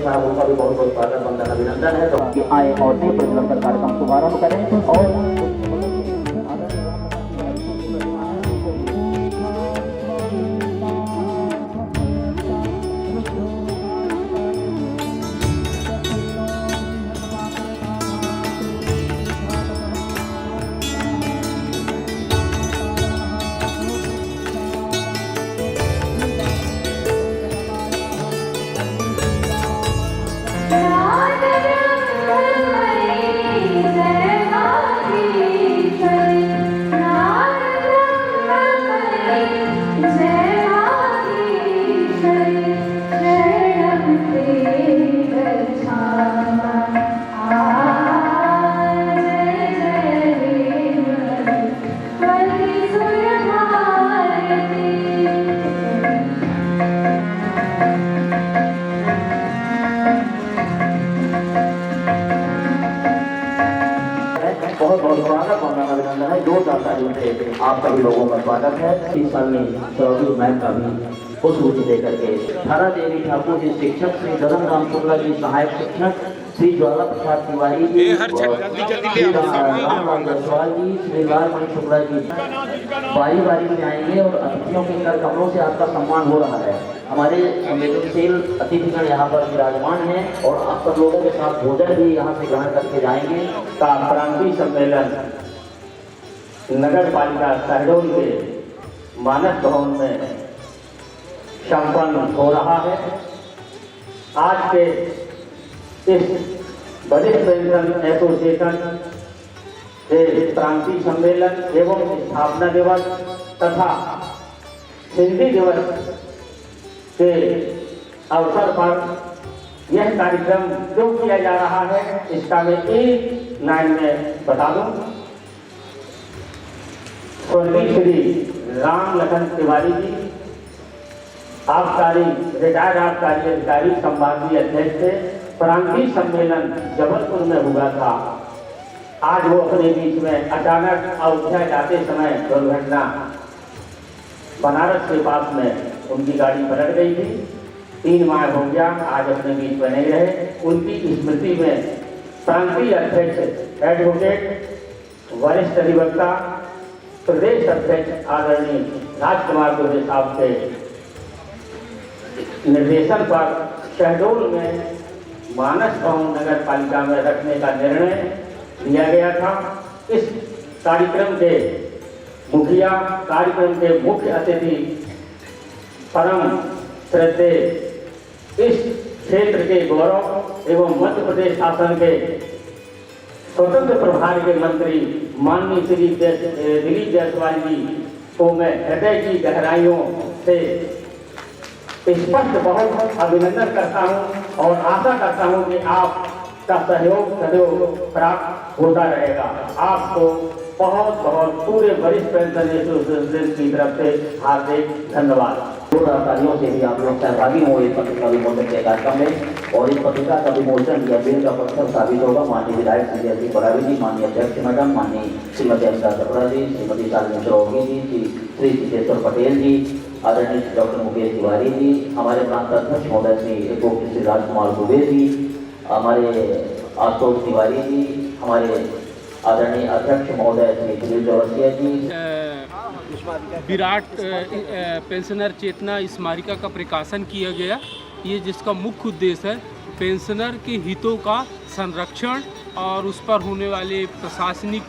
साहब उनका भी बहुत बहुत स्वागत वंदन अभिनंदन है। तो आए और नए प्रचलन पर कार्यक्रम शुभारंभ करें और बहुत बहुत स्वागत वंदन अभिनंदन है। जोरदार तालियों से आप सभी लोगों का स्वागत है। इस साल में चौधरी मैम का भी पुष्प देकर के थारा देवी ठाकुर जी शिक्षक, श्री ददन राम शुक्ला जी सहायक शिक्षक, श्री ज्वाला प्रसाद तिवारी जी, श्री रामलाल जायसवाल जी, श्री लालमणि शुक्ला जी बारी बारी में आएंगे और अतिथियों के कर कमरों से आपका सम्मान हो रहा है। हमारे संवेदनशील अतिथिगण यहाँ पर विराजमान हैं और आप सब लोगों के साथ भोजन भी यहाँ से ग्रहण करके जाएंगे। का क्रांति सम्मेलन नगर पालिका शहडोल के मानस भवन में संपन्न हो रहा है। आज के इस वरिष्ठ पेंशन एसोसिएशन के क्रांति सम्मेलन एवं स्थापना दिवस तथा हिंदी दिवस के अवसर पर यह कार्यक्रम जो किया जा रहा है इसका मैं एक लाइन में बता दूं। स्वर्गीय श्री राम लखन तिवारी जी आबकारी रिटायर्ड आबकारी अधिकारी संभागीय अध्यक्ष थे। क्रांति सम्मेलन जबलपुर में हुआ था। आज वो अपने बीच में अचानक अयोध्या जाते समय दुर्घटना बनारस के पास में उनकी गाड़ी पलट गई थी। 3 माह हो गया, आज अपने बीच में नहीं रहे। उनकी स्मृति में प्रांतीय अध्यक्ष एडवोकेट वरिष्ठ अधिवक्ता प्रदेश अध्यक्ष आदरणीय राजकुमार दुबे साहब के निर्देशन पर शहडोल में मानस भवन नगर पालिका में रखने का निर्णय लिया गया था। इस कार्यक्रम के मुखिया, कार्यक्रम के मुख्य अतिथि परम श्रद्धेय इस क्षेत्र के गौरव एवं मध्य प्रदेश शासन के स्वतंत्र प्रभार के मंत्री माननीय श्री दिलीप जायसवाल जी को मैं हृदय की गहराइयों से स्पष्ट बहुत अभिनंदन करता हूं और आशा करता हूं कि आपका सहयोग सदैव प्राप्त होता रहेगा। आपको बहुत बहुत पूरे वरिष्ठ पेंशन एसोसिएशन की तरफ से हार्दिक धन्यवाद। तालियों से भी आप लोग सहभागी हो इस पत्रिका विमोचन के कार्यक्रम में और इस पत्रिका का विमोचन या बिल का पत्थर साबित होगा। माननीय विधायक श्री जयसिंह बड़ावी जी, माननीय अध्यक्ष मैडम, माननीय श्रीमती अनिता चपड़ा जी, श्रीमती शालिनी चौधरी जी, श्री सिद्धेश्वर पटेल जी, आदरणीय डॉक्टर मुकेश तिवारी जी, हमारे प्रांत अध्यक्ष महोदय श्री राजकुमार दुबे जी, हमारे आशुतोष तिवारी जी, हमारे आदरणीय अध्यक्ष महोदय श्री सुनील चौरसिया जी। विराट पेंशनर चेतना स्मारिका का प्रकाशन किया गया। ये जिसका मुख्य उद्देश्य है पेंशनर के हितों का संरक्षण और उस पर होने वाले प्रशासनिक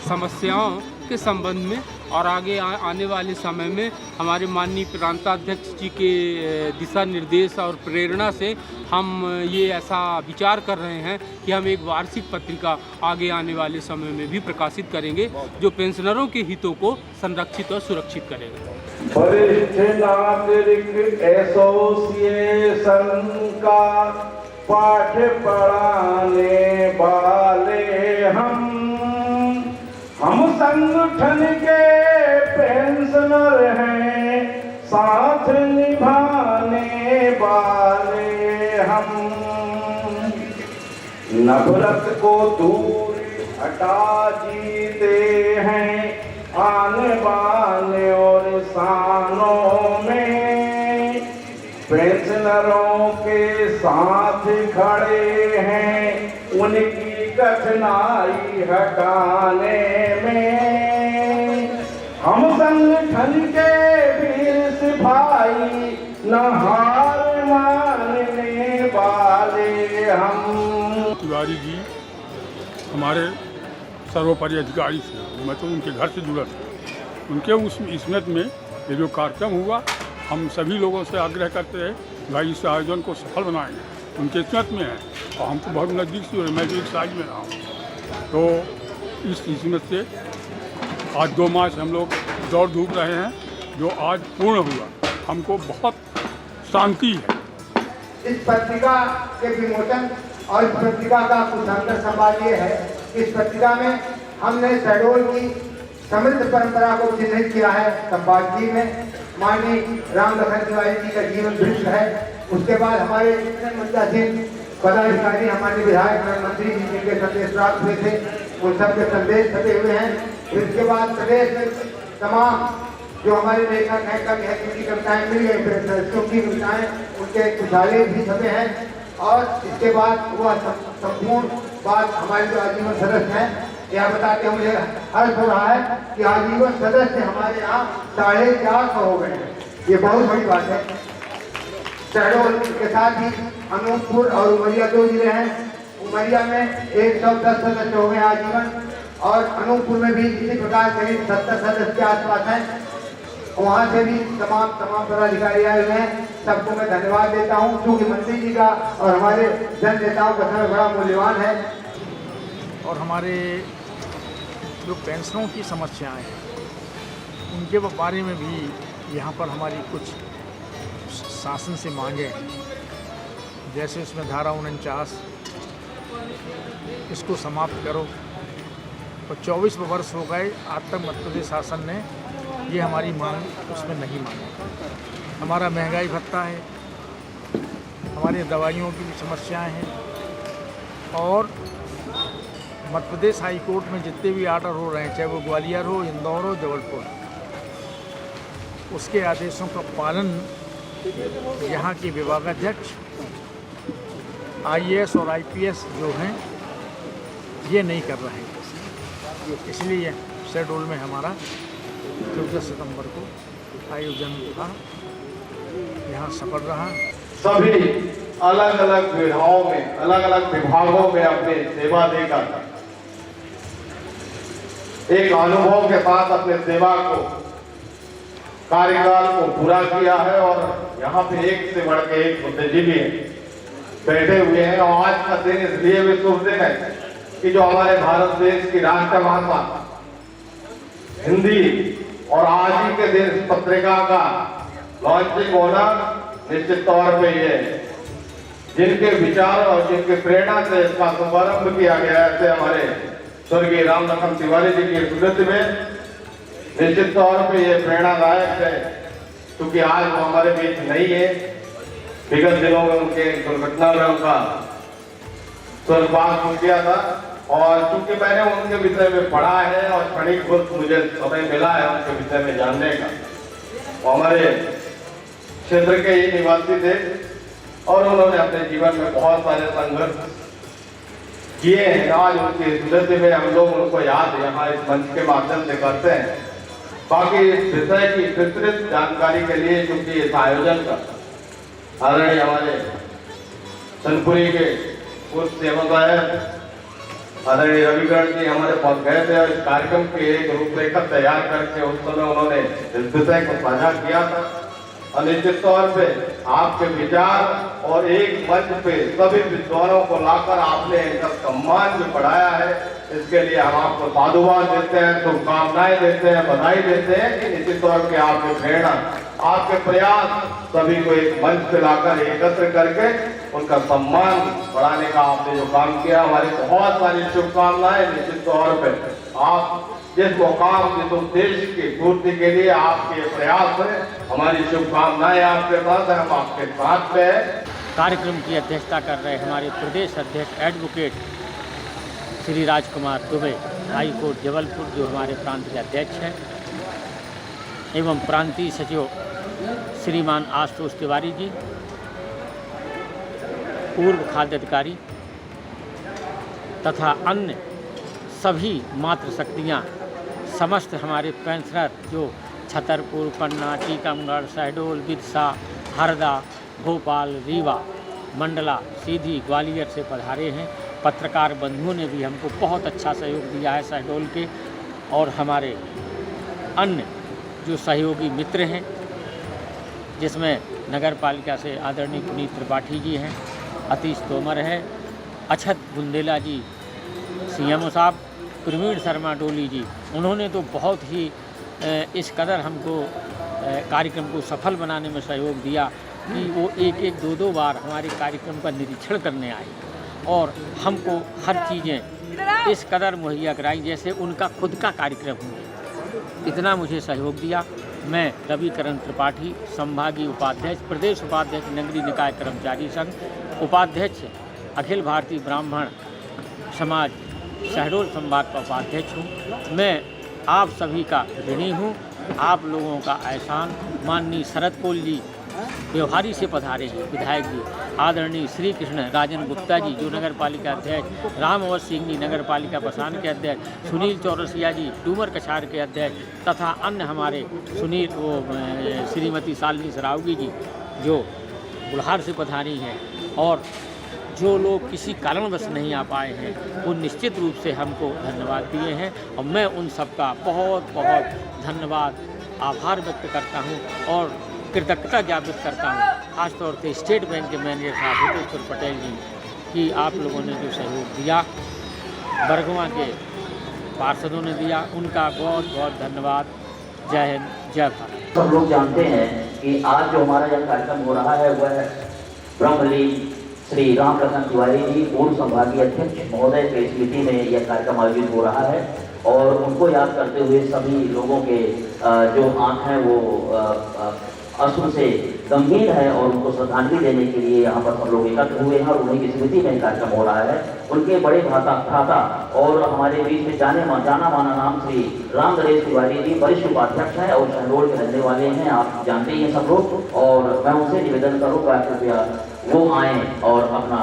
समस्याओं के संबंध में और आगे आने वाले समय में हमारे माननीय प्रांताध्यक्ष जी के दिशा निर्देश और प्रेरणा से हम ये ऐसा विचार कर रहे हैं कि हम एक वार्षिक पत्रिका आगे आने वाले समय में भी प्रकाशित करेंगे जो पेंशनरों के हितों को संरक्षित और सुरक्षित करेगा। वरिष्ठ नागरिक एसोसिएशन का पाठ पढ़ाने वाले हम संगठन के पेंशनर हैं, साथ निभाने वाले हम। नफरत को दूर हटा जीते हैं आने बाने और शानों में। पेंशनरों के साथ खड़े हैं उनकी कठिनाई हटाने में। हम संगठन के वीर सिपाही न हार मानने वाले हम। तिवारी जी हमारे सर्वोपरि अधिकारी थे, मैं तो उनके घर से जुड़ा था। उनके उस स्मृति में ये जो कार्यक्रम हुआ, हम सभी लोगों से आग्रह करते हैं भाई इस आयोजन को सफल बनाएंगे, उनके स्मृति में है और हम तो बहुत नज़दीक से जुड़े, मैं भी एक साइज में रहा हूँ। तो इस स्मृति से आज 2 माह से हम लोग दौड़ धूप रहे हैं, जो आज पूर्ण हुआ, हमको बहुत शांति है। इस पत्रिका के विमोचन और इस पत्रिका का कुछ अंतर संवाद ये है, इस पत्रिका में हमने शहडोल की समृद्ध परंपरा को चिन्हित किया है। संपादकीय में माननीय राम लखन तिवारी जी का जीवन वृत्त है। उसके बाद हमारे मुंतासिर पदाधिकारी, हमारे विधायक मंत्री जी जिनके संदेश प्राप्त हुए थे, उन सबके संदेश छपे हुए हैं। इसके बाद प्रदेश में तमाम जो हमारे लेखक हैं, कवि हैं, जिनकी कविताएं मिल गई, सदस्यों की कविताएं, उनके कुछ आलेख भी छपे हैं। और इसके बाद हुआ संपूर्ण बात हमारे जो आजीवन सदस्य हैं, यह बताते हैं मुझे हर्ष हो रहा है कि आजीवन सदस्य हमारे यहाँ 450 हो गए हैं। ये बहुत बड़ी बात है। शहडोल के साथ ही अनूपपुर और उमरिया 2 जिले हैं। उमरिया में 110 सदस्य हो गए आजीवन, और अनूपपुर में भी इसी प्रकार करीब 70 सदस्य के आसपास हैं। वहाँ से भी तमाम पदाधिकारी आए हुए हैं। सबको मैं धन्यवाद देता हूँ, क्योंकि मंत्री जी का और हमारे जन नेताओं का समय बड़ा मूल्यवान है। और हमारे जो पेंशनों की समस्याएं हैं, उनके बारे में भी यहाँ पर हमारी कुछ शासन से मांगे हैं। जैसे उसमें धारा 49 इसको समाप्त करो, और 24 वर्ष हो गए आज तक मध्य प्रदेश शासन ने ये हमारी मांग उसमें नहीं मानी। हमारा महंगाई भत्ता है, हमारी दवाइयों की भी समस्याएं हैं, और मध्य प्रदेश हाई कोर्ट में जितने भी आर्डर हो रहे हैं, चाहे वो ग्वालियर हो, इंदौर हो, जबलपुर, उसके आदेशों का पालन यहाँ के विभागाध्यक्ष, IAS और IPS जो हैं ये नहीं कर रहे हैं। इसलिए शहडोल में हमारा 14 सितंबर को आयोजन था, यहाँ सफल रहा। सभी अलग अलग विधाओं में, अलग अलग विभागों में अपनी सेवा देकर एक अनुभव के साथ अपने सेवा को, कार्यकाल को पूरा किया है। और यहाँ पे एक से बढ़ के एक बुद्धिजीवी बैठे हुए हैं। और आज का दिन इसलिए भी शुभ दिन है कि जो हमारे भारत देश की राष्ट्रभाषा हिंदी, और आज ही के दिन इस पत्रिका का लॉन्चिंग होना निश्चित तौर पे ये जिनके विचार और जिनके प्रेरणा से इसका शुभारंभ किया गया है, ऐसे हमारे स्वर्गीय राम लखन तिवारी जी की स्मृति में निश्चित तौर पे ये प्रेरणादायक है। क्योंकि आज वो हमारे बीच नहीं है, विगत दिनों में उनके दुर्घटना में उनका स्वर्गवास हो गया था। और चूंकि मैंने उनके विषय में पढ़ा है और क्षणिक खुद मुझे समय मिला है उनके विषय में जानने का, वो हमारे क्षेत्र के ही निवासी थे और उन्होंने अपने जीवन में बहुत सारे संघर्ष किए हैं। आज उनकी स्मृति में हम लोग उनको याद यहाँ इस मंच के माध्यम से करते हैं। बाकी इस विषय की विस्तृत जानकारी के लिए, क्योंकि इस आयोजन का आदरणीय हमारे सनपुरी के पूर्व सेवक आदरणीय रविकरण जी हमारे पास गए थे और इस कार्यक्रम की एक रूपरेखा तैयार करके उस समय उन्होंने इस विषय को साझा किया था। और निश्चित तौर पे आपके विचार और एक मंच पे सभी विद्वानों को लाकर आपने इनका सम्मान जो बढ़ाया है, इसके लिए हम आपको साधुवाद देते हैं, शुभकामनाएं देते हैं, बधाई देते हैं कि निश्चित तौर पे आपके प्रेरणा, आपके प्रयास सभी को एक मंच पे लाकर एकत्र करके उनका सम्मान बढ़ाने का आपने जो काम किया, हमारी बहुत सारी शुभकामनाएं। निश्चित तौर पे आप जिस मुकाम, जिस उद्देश्य की पूर्ति के लिए आपके प्रयास है, हमारी शुभकामनाएं आपके साथ है, हम आपके साथ में हैं। कार्यक्रम की अध्यक्षता कर रहे हमारे प्रदेश अध्यक्ष advocate Shri Rajkumar Dubey, high court Jabalpur, जो हमारे प्रांत के अध्यक्ष हैं, एवं प्रांतीय सचिव श्रीमान आशुतोष तिवारी जी, पूर्व खाद्य अधिकारी तथा अन्य सभी मातृशक्तियाँ, समस्त हमारे पेंशनर जो छतरपुर, पन्ना, टीकमगढ़, शहडोल, बिरसा, हरदा, भोपाल, रीवा, मंडला, सीधी, ग्वालियर से पधारे हैं। पत्रकार बंधुओं ने भी हमको बहुत अच्छा सहयोग दिया है शहडोल के, और हमारे अन्य जो सहयोगी मित्र हैं, जिसमें नगर पालिका से आदरणीय पुनीत त्रिपाठी जी हैं, अतीश तोमर है, अक्षत बुंदेला जी, सीएमओ साहब, प्रवीण शर्मा डोली जी, उन्होंने तो बहुत ही इस कदर हमको कार्यक्रम को सफल बनाने में सहयोग दिया कि वो एक दो बार हमारे कार्यक्रम का निरीक्षण करने आए और हमको हर चीज़ें इस कदर मुहैया कराई जैसे उनका खुद का कार्यक्रम हो। इतना मुझे सहयोग दिया। मैं रविकरण त्रिपाठी, संभागीय उपाध्यक्ष, प्रदेश उपाध्यक्ष, नगरीय निकाय कर्मचारी संघ, उपाध्यक्ष अखिल भारतीय ब्राह्मण समाज शहडोल संभाग का उपाध्यक्ष हूँ। मैं आप सभी का ऋणी हूँ। आप लोगों का एहसान माननीय शरद कोल जी व्यवहारी से पधारे हैं, विधायक जी, आदरणीय श्री कृष्ण राजन गुप्ता जी जो नगर पालिका अध्यक्ष, राम अवध सिंह जी नगर पालिका बसान के अध्यक्ष, सुनील चौरसिया जी डूमर कछार के अध्यक्ष तथा अन्य हमारे श्रीमती शालिनी सरावगी जी जो बुल्हार से पधारी हैं, और जो लोग किसी कारणवश नहीं आ पाए हैं वो निश्चित रूप से हमको धन्यवाद दिए हैं, और मैं उन सबका बहुत बहुत धन्यवाद, आभार व्यक्त करता हूं और कृतज्ञता ज्ञापित करता हूं, खासतौर से स्टेट बैंक के मैनेजर साहब हितेश्वर पटेल जी कि आप लोगों ने जो सहयोग दिया, बरगवा के पार्षदों ने दिया, उनका बहुत बहुत धन्यवाद। जय हिंद, जय भारत। सब लोग जानते हैं कि आज जो हमारा यह कार्यक्रम हो रहा है वह ब्रह्मलीन श्री राम प्रसन्न तिवारी जी पूर्व संभागीय अध्यक्ष महोदय के स्मृति में यह कार्यक्रम आयोजित हो रहा है, और उनको याद करते हुए सभी लोगों के जो आँख हैं वो अश्रु से गंभीर है, और उनको श्रद्धांजलि देने के लिए यहाँ पर सब लोग एकत्र हुए हैं और उन्हीं की स्मृति में कार्यक्रम हो रहा है। उनके बड़े भ्राता और हमारे बीच में जाना माना नाम श्री राम नरेश तिवारी जी वरिष्ठ उपाध्यक्ष हैं और शहडोल के रहने वाले हैं, आप जानते ही हैं सब लोग, और मैं उनसे निवेदन करूँगा कृपया वो आएँ और अपना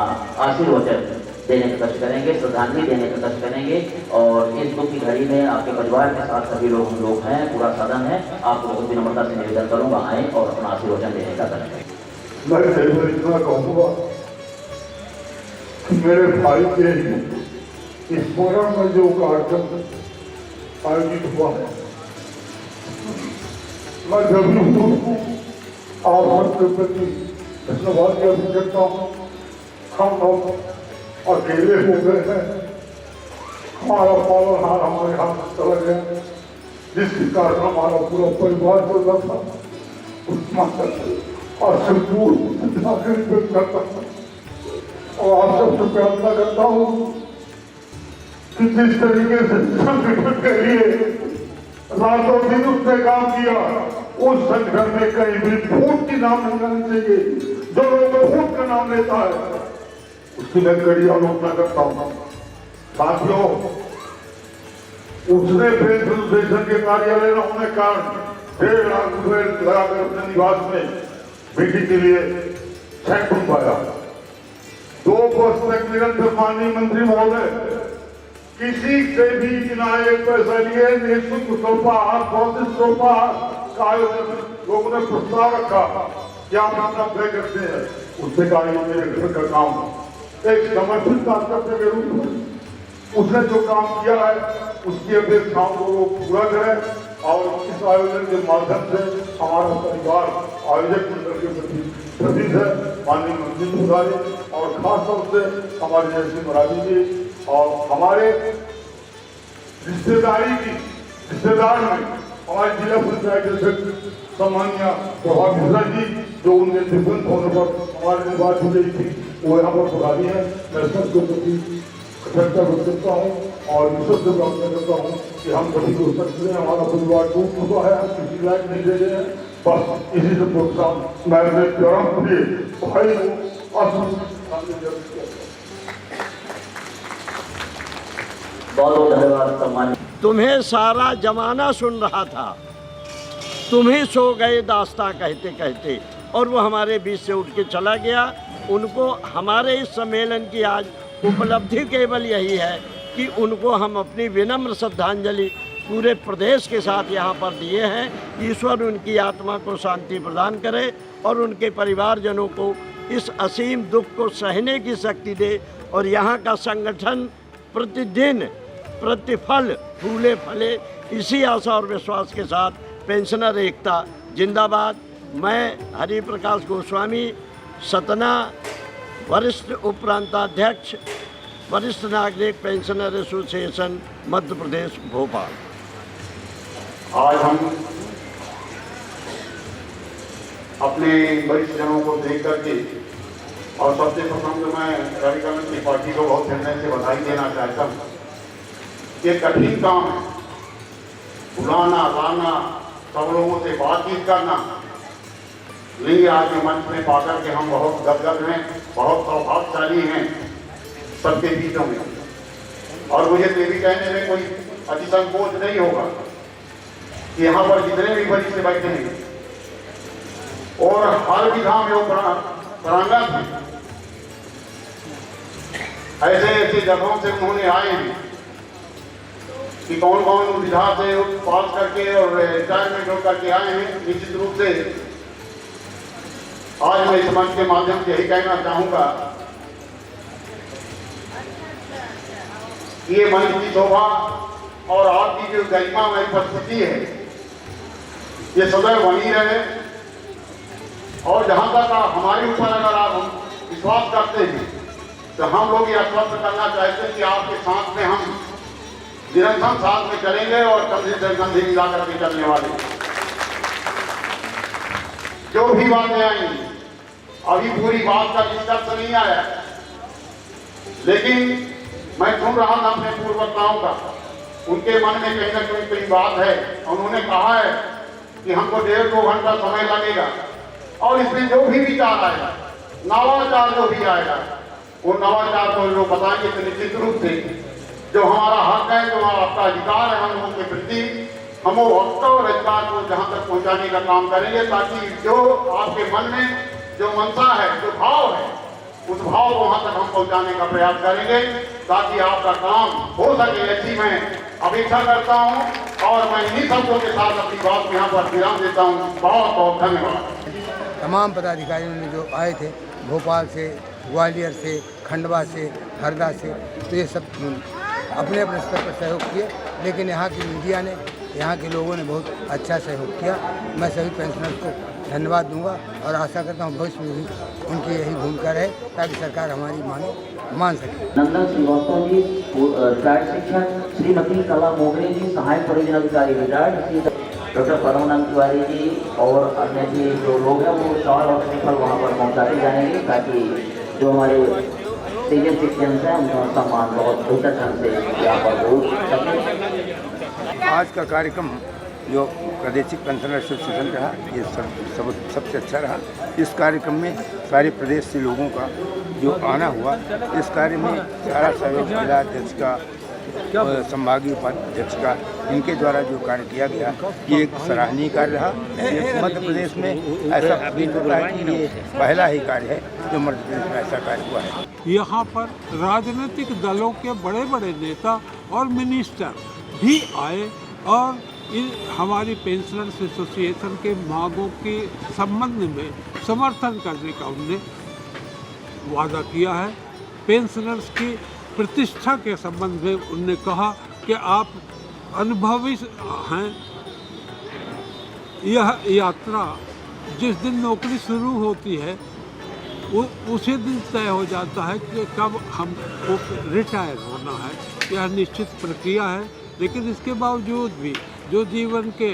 आशीर्वचन देने का कष्ट करेंगे, श्रद्धांजलि देने का कष्ट करेंगे, और इस दुख की घड़ी में आपके परिवार के साथ सभी लोग हम लोग हैं, पूरा सदन है, आप लोगों को विनम्रता से निवेदन करूंगा आएँ और अपना आशीर्वचन देने का कष्ट करेंगे। मैं केवल इतना कहूँगा कि मेरे भाई के स्मरण में जो कार्यक्रम आयोजित हुआ है, मैं जरूर आप सबके प्रति धन्यवाद ज्ञापित करता हूँ। हम लोग अकेले हो गए हैं, हमारा पालनहार हमारे हाथ से चला गया, जिसके कारण हमारा पूरा परिवार चल रहा था, और करता हूँ और आप सबसे प्रार्थना करता हूँ कि जिस तरीके से संगठन के लिए रातों दिन उसने काम किया, उस संगठन में कहीं भी फूट की नाम नहीं लेना चाहिए। जो लोग फूट का नाम लेता है उसकी मैं कड़ी आलोचना करता हूँ। साथियों, उसने पेंशन के कार्यालय में होने कारण 1.5 लाख रुपए लगाकर अपने निवास में बेटी के लिए चेक बनवाया। 2 वर्ष तक निरंतर माननीय मंत्री महोदय किसी से भी बिना एक पैसा लिए निःशुल्क सोपाहार, भौतिक सोपाहार का आयोजन लोगों ने प्रस्ताव रखा कि आप अपना तय करते हैं। उसने कहा ये मेरे घर का काम, एक समर्पित कर्तव्य के रूप में उसने जो काम किया है उसकी अपेक्षाओं को पूरा करें, और इस आयोजन के माध्यम से हमारा परिवार आयोजक मंडल के प्रति प्रतिष्ठित है। माननीय मंत्री महोदय और खास तौर से हमारे जैसे मराठी जी और हमारे रिश्तेदार में हमारे जिला पंचायत अध्यक्ष सम्मान्य प्रभात मिश्रा जी जो उनके दिवंगत होने पर हमारे निवास हो गई थी, वो यहाँ पर पधारी है। मैं सबके प्रति कृतज्ञता व्यक्त करता हूँ और ईश्वर से प्रार्थना करता हूँ कि हम सभी को सकते हैं, हमारा परिवार टूट चुका है, हम किसी लायक नहीं दे रहे हैं, बस इसी से प्रोत्साहन मैं अपने चरण प्रिय भाई बहुत धन्यवाद। सम्मान तुम्हें सारा जमाना सुन रहा था, तुम ही सो गए दास्तां कहते कहते, और वो हमारे बीच से उठ के चला गया। उनको हमारे इस सम्मेलन की आज उपलब्धि केवल यही है कि उनको हम अपनी विनम्र श्रद्धांजलि पूरे प्रदेश के साथ यहाँ पर दिए हैं। ईश्वर उनकी आत्मा को शांति प्रदान करे और उनके परिवारजनों को इस असीम दुख को सहने की शक्ति दे और यहाँ का संगठन प्रतिदिन प्रतिफल फूले फले, इसी आशा और विश्वास के साथ पेंशनर एकता जिंदाबाद। मैं हरिप्रकाश गोस्वामी, सतना, वरिष्ठ उपप्रांताध्यक्ष, वरिष्ठ नागरिक पेंशनर एसोसिएशन मध्य प्रदेश भोपाल। आज हम अपने वरिष्ठ जनों को देख करके, और सबसे प्रथम तो मैं रवि कम्युनिस्ट पार्टी को बहुत हृदय से बधाई देना चाहता हूँ। ये कठिन काम है, बुलाना लाना, सब लोगों से बातचीत करना, लेकिन आज के मंच में पाकर के हम बहुत गदगद हैं, बहुत सौभाग्यशाली हैं सबके बीचों में। और मुझे ये भी कहने में कोई अतिसंकोच नहीं होगा कि यहाँ पर जितने भी वरिष्ठ बैठे हैं और हर विधा में वो प्रांगण है, ऐसे ऐसे जगहों से उन्होंने आए हैं कि कौन कौन विधा से पास करके और रिटायरमेंट होकर के आए हैं। निश्चित रूप से आज मैं इस मंच के माध्यम से यही कहना चाहूंगा कि ये मंच की शोभा और आपकी जो गरिमामय उपस्थिति है ये सदैव बनी रहे। और जहां तक हमारे ऊपर अगर आप विश्वास करते हैं तो हम लोग ये आश्वस्त करना चाहते हैं कि आपके साथ में हम निरंतर साथ में चलेंगे और कंधे से कंधे मिला करके चलने वाले। जो भी बातें आई, अभी पूरी बात का निष्कर्ष नहीं आया, लेकिन मैं सुन रहा था अपने पूर्ववक्ताओं का, उनके मन में कहीं ना कहीं बात है। उन्होंने कहा है कि हमको 1.5-2 घंटा समय लगेगा और इसमें जो भी विचार आएगा, नवाचार जो भी आएगा, वो नवाचार को लोग बताएंगे। तो निश्चित रूप से जो हमारा हक है, जो आपका अधिकार है, हम लोगों के प्रति हम वो हक और अधिकार को जहाँ तक पहुँचाने का काम करेंगे, ताकि जो आपके मन में जो मनसा है, जो भाव है, उस भाव को वहाँ तक हम पहुँचाने का प्रयास करेंगे ताकि आपका काम हो सके। ऐसी मैं अपेक्षा करता हूँ और मैं इन्हीं शब्दों के साथ अपनी बात यहाँ पर विराम देता हूँ। बहुत बहुत धन्यवाद। तमाम पदाधिकारियों ने जो आए थे भोपाल से, ग्वालियर से, खंडवा से, हरदा से, तो ये सब अपने अपने स्तर पर सहयोग किए, लेकिन यहाँ की मीडिया ने, यहाँ के लोगों ने बहुत अच्छा सहयोग किया। मैं सभी पेंशनर्स को धन्यवाद दूंगा और आशा करता हूँ भविष्य में भी उनकी यही भूमिका रहे ताकि सरकार हमारी मांगे मान सके। नंदन श्रीवास्तव जी रिटायर्ड शिक्षक, श्रीमती कला मोगरे जी सहायक परियोजना अधिकारी रिटायर्ड, डॉक्टर परमानंद तिवारी जी और अन्य जी जो लोग हैं वो शॉल और श्रीफल वहाँ पर पहुँचाते जाएंगे ताकि जो हमारे सीनियर सिटीजन हैं उनका सम्मान बहुत बेहतर ढंग से यहाँ पर हो सके। आज का कार्यक्रम जो प्रादेशिक पेंशनर एसोसिएशन रहा, ये सबसे अच्छा रहा। इस कार्यक्रम में सारे प्रदेश से लोगों का जो आना हुआ, इस कार्य में सारा सहयोग जिलाध्यक्ष का, संभागीय उपाध्यक्ष का, इनके द्वारा जो कार्य किया गया ये एक सराहनीय कार्य रहा। ये मध्य प्रदेश में ऐसा प्रतीत होता है कि ये पहला ही कार्य है जो मध्य प्रदेश में ऐसा कार्य हुआ है। यहाँ पर राजनीतिक दलों के बड़े बड़े नेता और मिनिस्टर भी आए और हमारी पेंशनर्स एसोसिएशन के मांगों के संबंध में समर्थन करने का उन्होंने वादा किया है। पेंशनर्स की प्रतिष्ठा के संबंध में उन्होंने कहा कि आप अनुभवी हैं। यह यात्रा जिस दिन नौकरी शुरू होती है उसी दिन तय हो जाता है कि कब हमको रिटायर होना है। यह निश्चित प्रक्रिया है, लेकिन इसके बावजूद भी जो जीवन के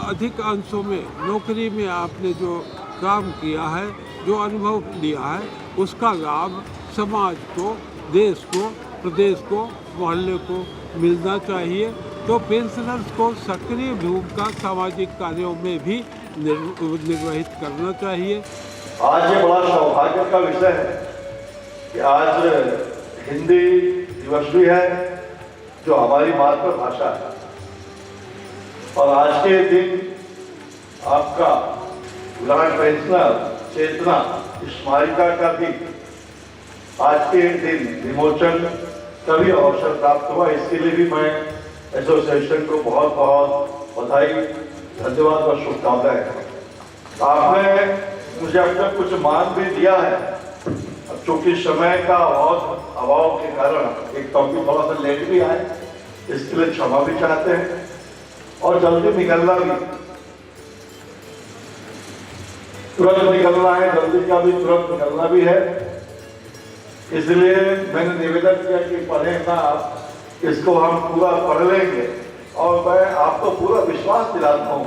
अधिक अंशों में नौकरी में आपने जो काम किया है, जो अनुभव लिया है, उसका लाभ समाज को, देश को, प्रदेश को, मोहल्ले को मिलना चाहिए। तो पेंशनर्स को सक्रिय भूमिका सामाजिक कार्यों में भी निर्वहित करना चाहिए। आज ये बड़ा सौभाग्य का विषय है कि आज हिंदी दिवस भी है जो हमारी मातृभाषा है, और आज के दिन आपका विराट पेंशनर चेतना स्मारिका का भी आज के दिन विमोचन का भी अवसर प्राप्त हुआ। इसके लिए भी मैं एसोसिएशन को बहुत बहुत बधाई, धन्यवाद और शुभकामनाएं। आपने मुझे अब तक कुछ मान भी दिया है, अब चूंकि समय का अभाव के कारण एक टॉपिक थोड़ा सा लेट भी आए, इसके लिए क्षमा भी चाहते हैं और जल्दी निकलना भी, तुरंत निकलना है, जल्दी का भी तुरंत निकलना भी है। इसलिए मैंने निवेदन किया कि पढ़े ना, इसको हम पूरा पढ़ लेंगे और मैं आपको पूरा विश्वास दिलाता हूँ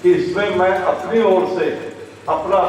कि इसमें मैं अपनी ओर से अपना